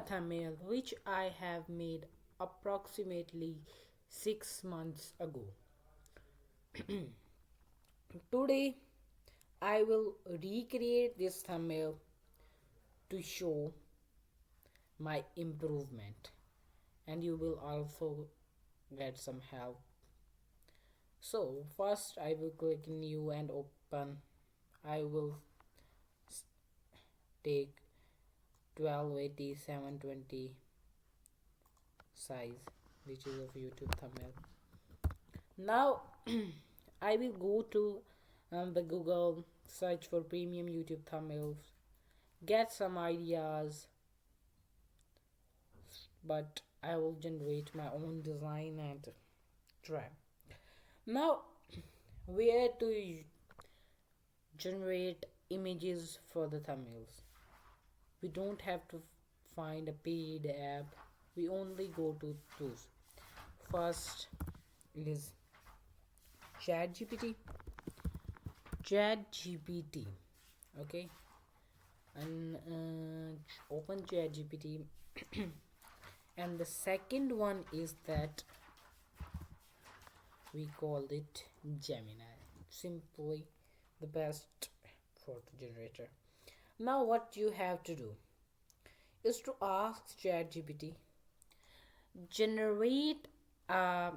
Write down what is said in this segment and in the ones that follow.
thumbnail which I have made approximately 6 months ago. Today I will recreate this thumbnail to show my improvement, and you will also get some help. So first I will click new and open. I will take 1280 720 size, which is of YouTube thumbnail. Now I will go to the Google, search for premium YouTube thumbnails, get some ideas, but I will generate my own design and try. Now, where to generate images for the thumbnails? We don't have to find a paid app, we only go to those. First is chatgpt. chatgpt okay, and open chatgpt. And the second one is that we call it Gemini, simply the best photo generator. Now what you have to do is to ask ChatGPT, generate a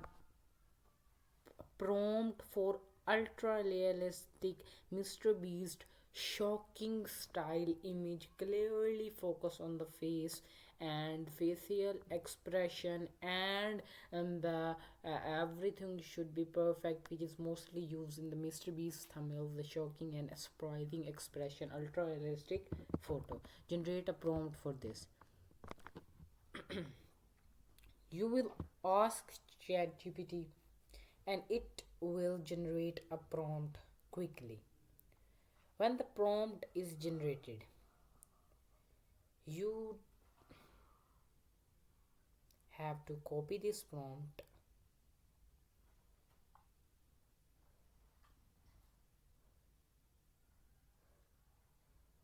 prompt for ultra realistic Mr. Beast shocking style image, clearly focus on the face and facial expression, and the everything should be perfect, which is mostly used in the Mr. Beast thumbnail, the shocking and surprising expression, ultra realistic photo. Generate a prompt for this. You will ask ChatGPT and it will generate a prompt quickly. When the prompt is generated, you have to copy this prompt,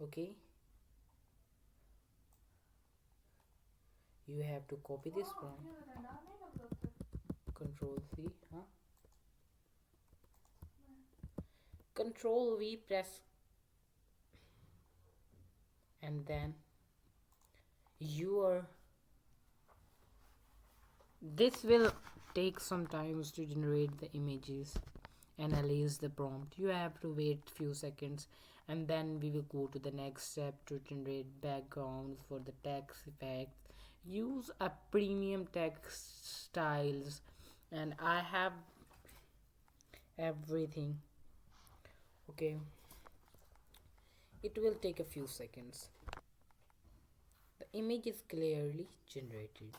okay? You have to copy this prompt, control C, control V, press, and then your this will take some time to generate the images, analyze the prompt. You have to wait few seconds, and then we will go to the next step to generate backgrounds for the text effects. Use a premium text styles, and I have everything. Okay, it will take a few seconds. The image is clearly generated.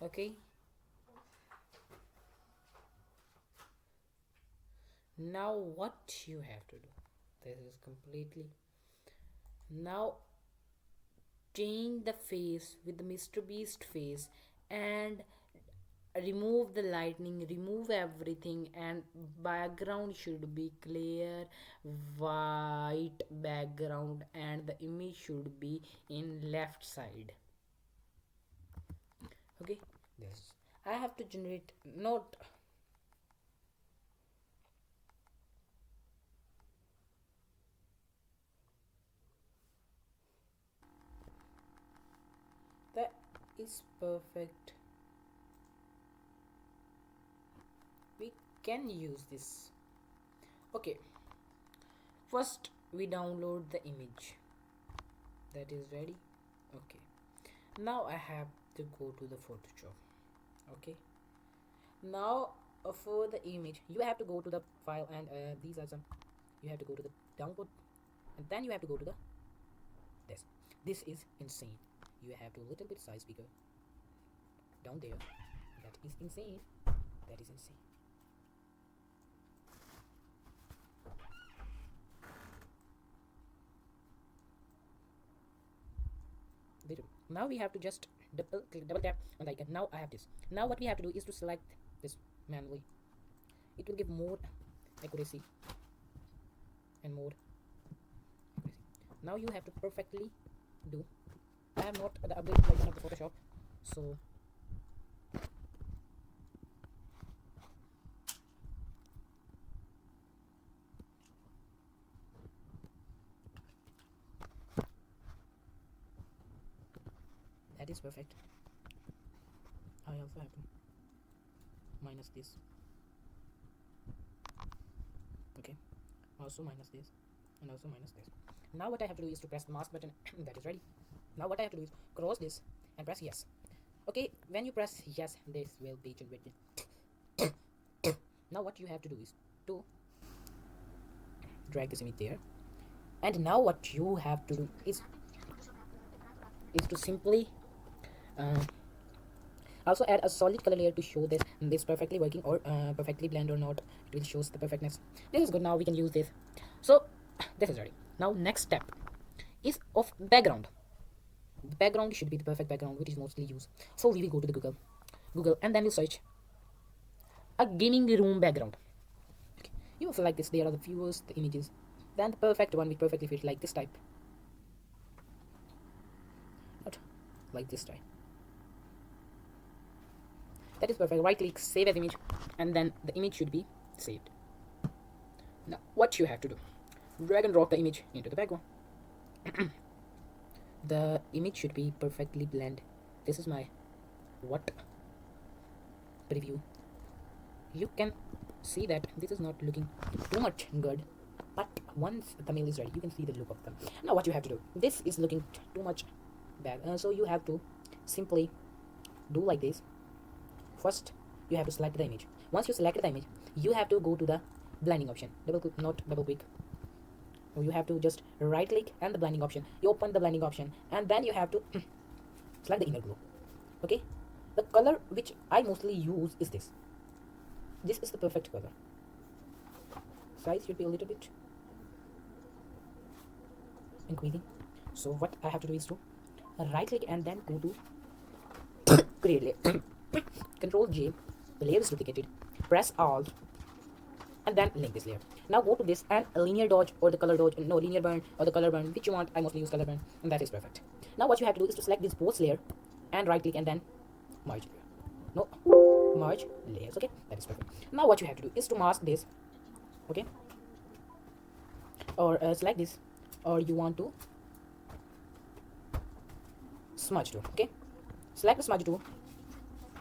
Okay, now what you have to do, this is completely, now change the face with the Mr. Beast face and remove the lightning, remove everything, and background should be clear white background, and the image should be in left side. Okay, this I have to generate, not that is perfect. We can use this. Okay, first we download the image that is ready. Okay, now I have to go to the Photoshop. Okay, now for the image you have to go to the file, and these are some, you have to go to the download, and then you have to go to the this is insane. You have to little bit size bigger down there. That is insane. That is insane. Now we have to just double tap on the icon. Now I have this. Now what we have to do is to select this manually. It will give more accuracy and more accuracy. Now you have to perfectly do I have not the update version of the Photoshop, so that is perfect. I also have to minus this. Okay, also minus this, and also minus this. Now what I have to do is to press the mask button. That is ready. Now what I have to do is cross this and press yes. Okay, when you press yes, this will be generated. Now what you have to do is to drag this image there, and now what you have to do is to simply uh, also add a solid color layer to show this perfectly working or perfectly blend or not. It will shows the perfectness. This is good. Now we can use this. So this is ready. Now next step is of background. The background should be the perfect background which is mostly used. So we will go to the Google, and then we'll search a gaming room background. Okay. You will select this. There are the viewers, the images, then the perfect one which perfectly fit like this type. Not like this type. That is perfect. Right click, save as image, and then the image should be saved. Now what you have to do, drag and drop the image into the background. The image should be perfectly blend. This is my what preview. You can see that this is not looking too much good, but once the thumbnail is ready, you can see the look of them. Now what you have to do, this is looking too much bad, so you have to simply do like this. First you have to select the image. Once you select the image, you have to go to the blending option. Double click, not double click. You have to just right click and the blending option. You open the blending option, and then you have to select the inner glow. Okay, the color which I mostly use is this. This is the perfect color. Size should be a little bit increasing. So what I have to do is to right click and then go to create layer. Control J, the layer is duplicated. Press Alt and then link this layer. Now go to this and linear dodge or the color dodge, no, linear burn or the color burn, which you want. I mostly use color burn, and that is perfect. Now what you have to do is to select this both layer and right click and then merge layer. No, merge layers. Okay, that is perfect. Now what you have to do is to mask this. Okay, or select this, or you want to smudge tool. Okay, select the smudge tool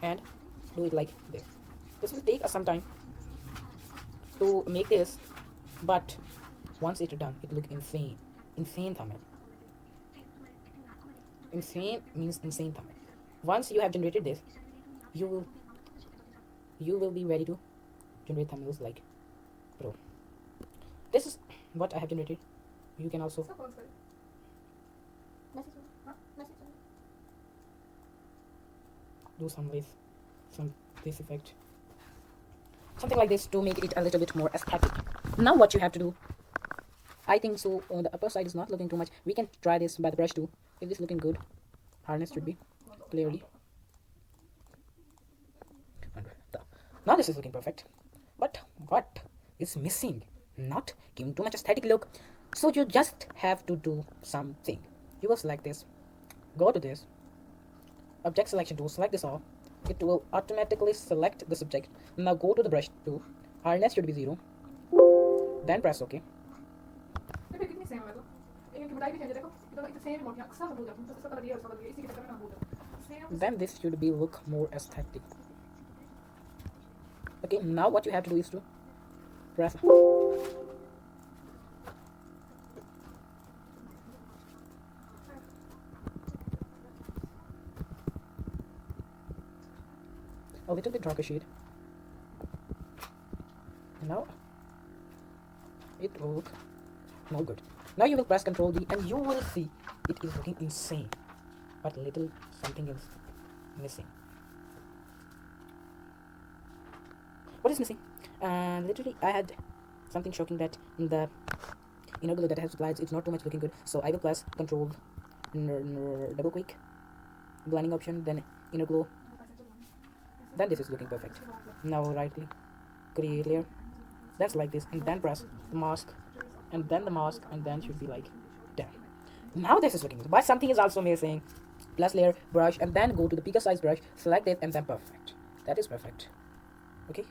and do it like this. This will take us some time to make this, but once it's done, it look insane. Insane thumbnail. Insane means insane thumbnail. Once you have generated this, you will be ready to generate thumbnails like pro. This is what I have generated. You can also do some this effect, something like this, to make it a little bit more aesthetic. Now what you have to do, I think so the upper side is not looking too much. We can try this by the brush too. If this looking good, hardness should be clearly. Now this is looking perfect, but what is missing? Not giving too much aesthetic look. So you just have to do something. You will select this, go to this object selection tool, select this all. It will automatically select the subject. Now go to the brush tool, hardness should be 0, then press OK. Then this should be look more aesthetic. Okay, now what you have to do is to press a little bit darker shade. Now it will look no good. Now you will press Ctrl D and you will see it is looking insane, but little something is missing. What is missing? Literally I had something shocking that in the inner glow that I have supplied, it's not too much looking good. So I will press Ctrl double click, blending option, then inner glow. Then this is looking perfect. Now right click, create layer. That's like this, and then press the mask, and then the mask, and then should be like 10. Now this is looking good, but something is also missing. Plus layer brush, and then go to the bigger size brush, select it, and then perfect. That is perfect. Okay.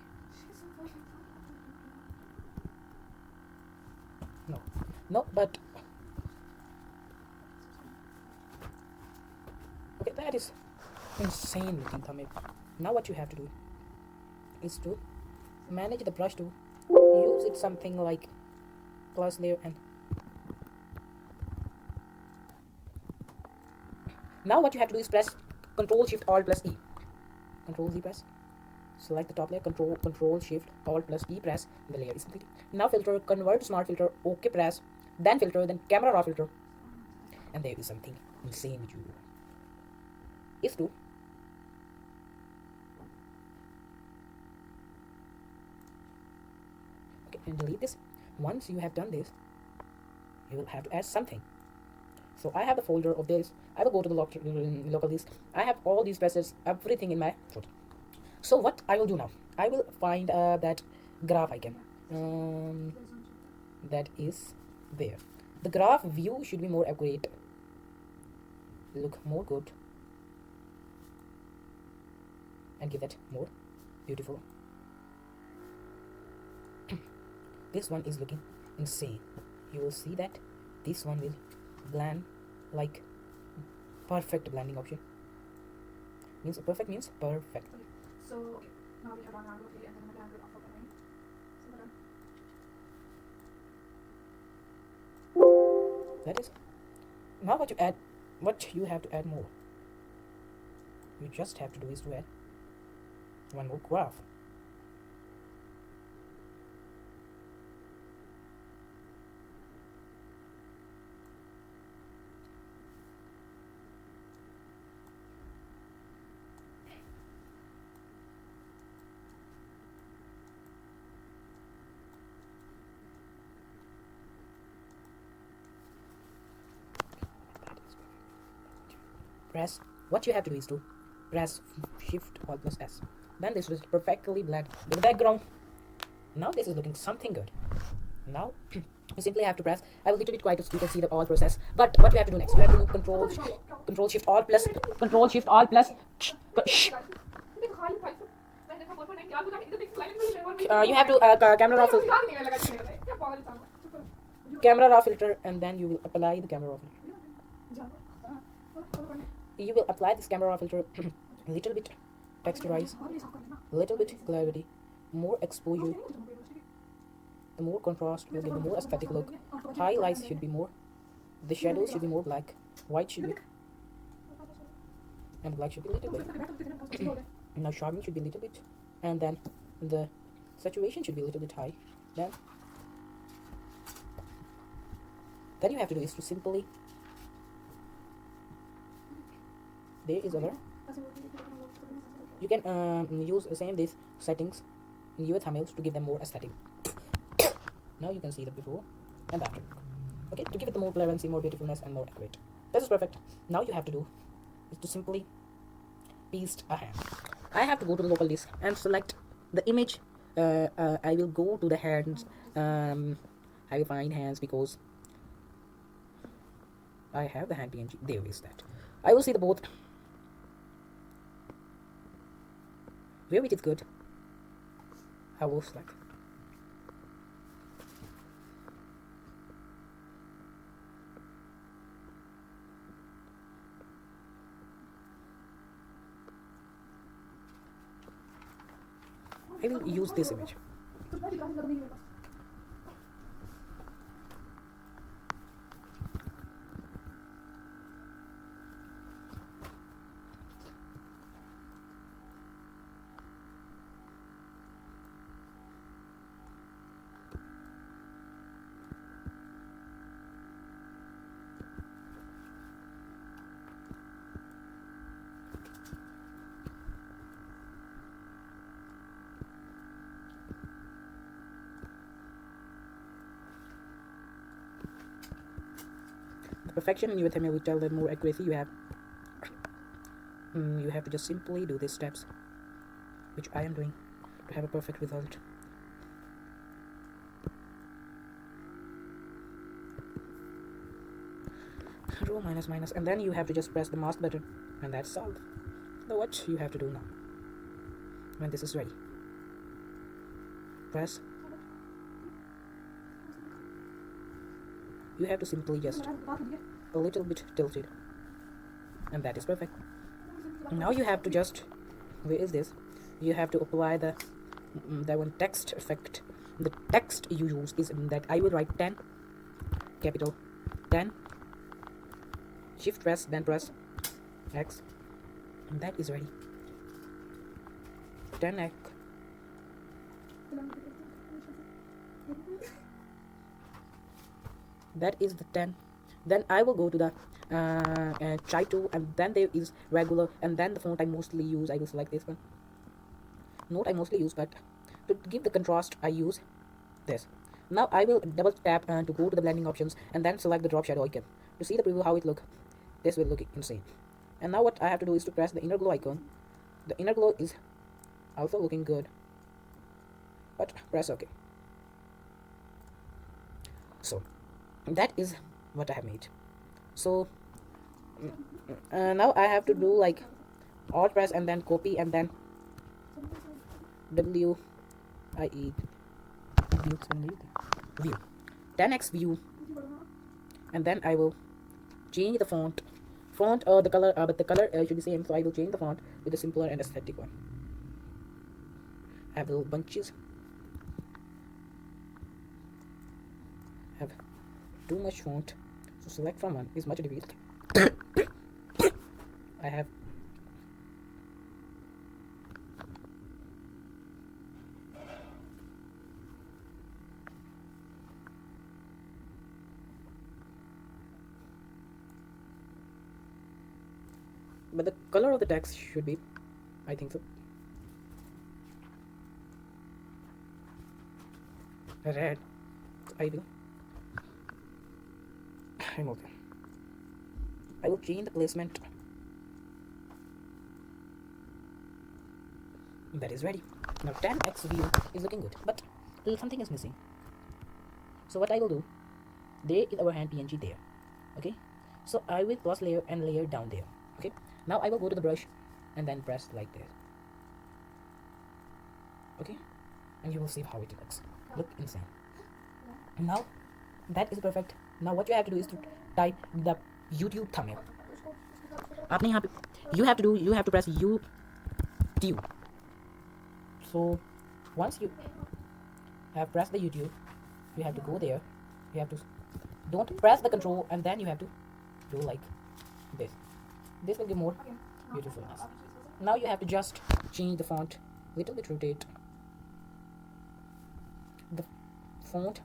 No, no, but okay, that is insane looking thumbnail. Now what you have to do is to manage the brush to use it something like plus layer, and now what you have to do is press Control Shift Alt plus E. Control Z press. Select the top layer. Control Shift Alt plus E press. The layer is completed. Now filter, convert to smart filter. OK press. Then filter. Then camera raw filter. And there is something insane with you. Is to okay, and delete this. Once you have done this, you will have to add something. So I have the folder of this. I will go to the local list. I have all these presets, everything in my folder. So what I will do now, I will find that graph icon that is there. The graph view should be more accurate, look more good, and give that more beautiful. This one is looking insane. You will see that this one will blend like perfect blending option. Means perfect means perfect. So okay, now we have our angle and then the angle of our line. So that is now what you have to add more. You just have to do is to add one more graph. Press what you have to do is to press Shift Alt plus S. Then this will perfectly blend with the background. Now this is looking something good. Now you simply have to press. I will little bit quiet so you can see the all process. But what you have to do next? You have to do Control Shift Alt plus you have to camera raw filter, and then you will apply the camera raw filter. You will apply this camera raw filter a little bit texturize, little bit clarity, more exposure. The more contrast will give the more aesthetic look. Highlights should be more. The shadows should be more black. White should be, and black should be a little bit. Now sharpening should be a little bit, and then the saturation should be a little bit high. Then you have to do is to simply. There is other. You can use the same these settings in your thumbnails to give them more aesthetic. Now you can see the before and after. Okay, to give it the more clarity, more beautifulness, and more accurate. This is perfect. Now you have to do is to simply paste a hand. I have to go to the local disk and select the image. I will go to the hands. I will find hands because I have the hand PNG. There is that. I will see the both. Where it is good, I will select. I will use this image. The perfection in your thumbnail will tell the more accuracy you have. You have to just simply do these steps, which I am doing, to have a perfect result. Control minus minus, and then you have to just press the mask button, and that's solved. Now what you have to do now, when this is ready, press. You have to simply just a little bit tilted, and that is perfect. Now you have to just, where is this, you have to apply the one text effect. The text you use is that I will write 10, capital 10, shift press, then press X, and that is ready. 10x. That is the 10. Then I will go to the type tool, and then there is regular, and then the font I mostly use, I will select this one. Not I mostly use, but to give the contrast I use this. Now I will double tap to go to the blending options, and then select the drop shadow icon to see the preview how it look. This will look insane. And now what I have to do is to press the inner glow icon. The inner glow is also looking good, but press OK. So that is what I have made. So now I have to do like alt press and then copy, and then W I E view 10x view, and then I will change the font or the color, but the color should be same, so I will change the font with a simpler and aesthetic one. I have little bunches, have too much font, so select from one is much difficult. I have but the color of the text should be, I think so, red. I will I'm okay. I will change the placement. That is ready. Now 10x view is looking good, but something is missing. So what I will do, there is our hand PNG there. Okay, so I will plus layer and layer down there. Okay, now I will go to the brush and then press like this. Okay, and you will see how it looks. Look insane. Now that is perfect. Now what you have to do is to type the YouTube thumbnail. आपने यहाँ पे you have to press YouTube. So once you have pressed the YouTube, you have to go there. You have to don't press the control, and then you have to do like this. This will give more beautifulness. Now you have to just change the font, little bit rotate. The font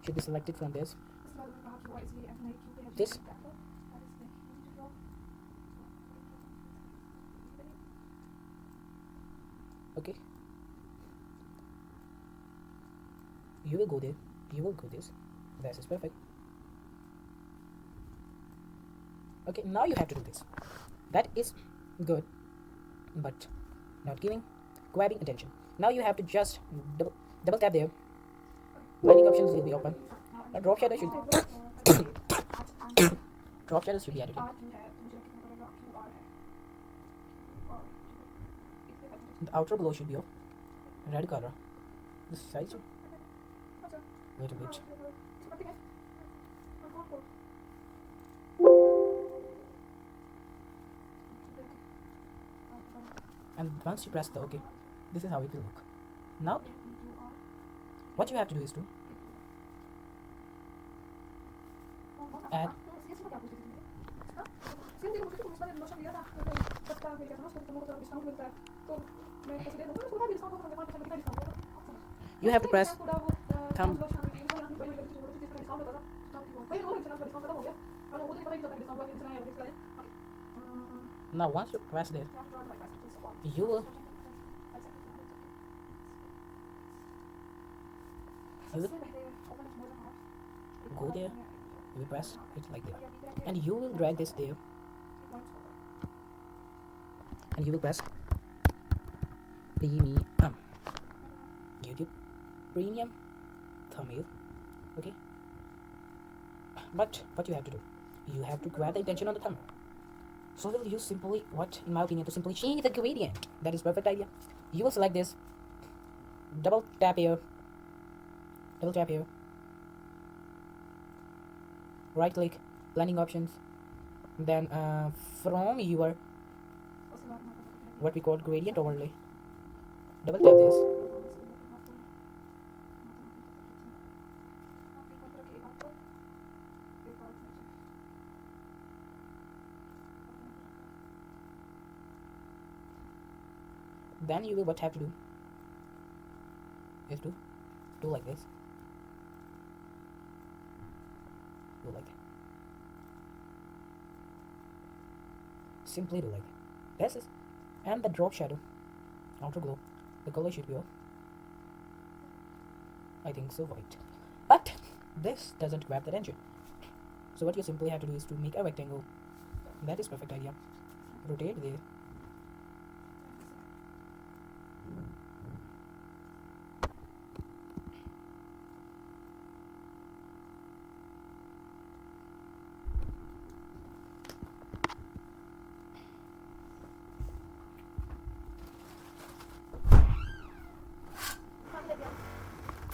should be selected from this. This. Okay. You will go there. You will go this. This is perfect. Okay, now you have to do this. That is good, but not grabbing attention. Now you have to just double tap there. Blending options will be open. A drop shadow should drop shadows should be added. The outer glow should be of red color. This size, little bit. And once you press the OK, this is how it will look. Now, what you have to do is to add you have to press thumb. Now once you press this, you will go there, you will press it like that, and you will drag this there, and you will press premium YouTube premium thumbnail. Okay, but what you have to do, you have to grab the intention on the thumb. So we'll use simply what, in my opinion, to simply change the gradient. That is perfect idea. You will select this, double tap here, right click, blending options, then from your what we call gradient overlay, double tap this, then you will what have to do is to do like this, do like that. Simply do like that. That's it. And the drop shadow, outer glow, the color should be of, I think so, white. But this doesn't grab the attention. So what you simply have to do is to make a rectangle. That is perfect idea. Rotate there.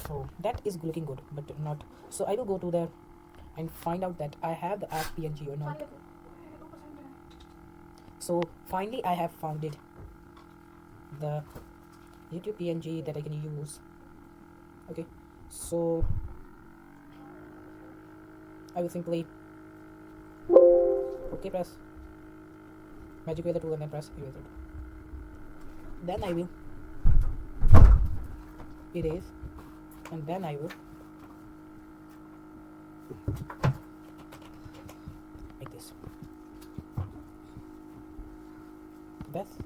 So that is looking good, but not. So I will go to there and find out that I have the PNG or not. So finally I have found it, the YouTube PNG that I can use. Okay, so I will simply press magic eraser tool and then press eraser. Then I will erase, and then I will like this. That's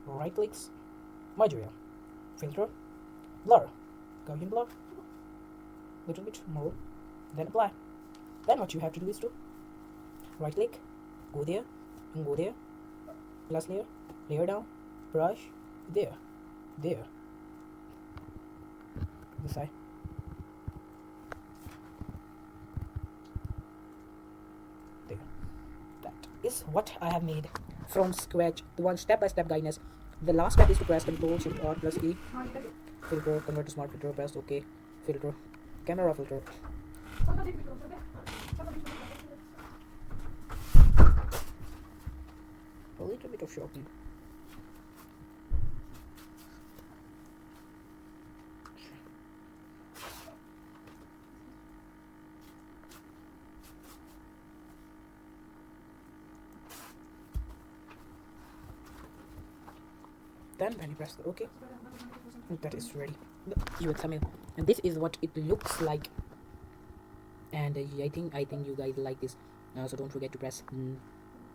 right clicks, merge area, filter, blur, Gaussian blur, little bit more, then apply. Then what you have to do is to right click, go there, and go there, plus layer, layer down, brush, there, this side. There. That is what I have made from scratch. The one step-by-step guidance. The last step is to press Ctrl Shift R plus E. Filter, convert to smart filter, press OK. Filter, camera filter. A little bit of shocking. Then when you press the OK, that is ready. Your thumbnail, and this is what it looks like. And I think you guys like this. So don't forget to press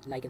like.